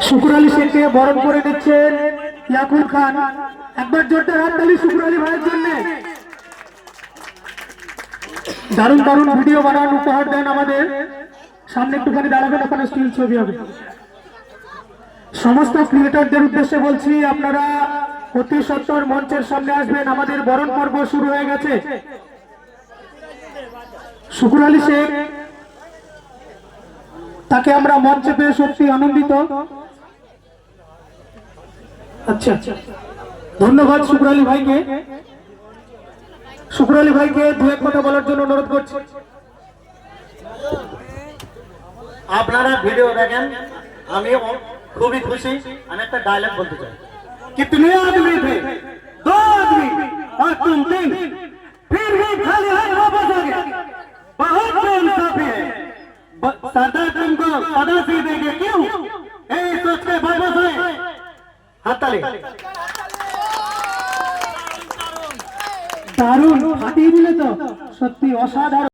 শুকুর আলী শেখকে বরণ করে দিচ্ছেন ইয়াকুব খান। একবার জোরদার হাততালি শুকুর আলী ভাইয়ের জন্য। দারুণ দারুণ ভিডিও বানান, উপহার দেন আমাদের। সামনে একটুখানি দাঁড়াবেন, ওখানে স্টিল ছবি হবে। সমস্ত ক্রিয়েটরদের উদ্দেশ্যে বলছি, আপনারা অতি সত্বর মঞ্চের সামনে আসবেন। আমাদের বরণ পর্ব শুরু হয়ে গেছে। শুকুর আলী শেখ, তাকে আমরা মঞ্চে পেয়ে সত্যি আনন্দিত। আচ্ছা, ধন্যবাদ শুকুর আলী ভাইকে। শুকুর আলী ভাইকে দু এক কথা বলার জন্য অনুরোধ করছি। আপনারা ভিডিও দেখেন, আমি খুবই খুশি। আমি একটা ডায়লগ বলতে চাই। कितने आदमी थे? 2 आदमी और तुम 3, फिर भी खाली हाथ वापस आ गए। बहुत बेइंसाफी है। सरदार तुमको पता से देंगे क्यों? सोच के वापस आए। हाथ ताली। দারুণ ফাটিয়ে দিলে তো, সত্যি অসাধারণ।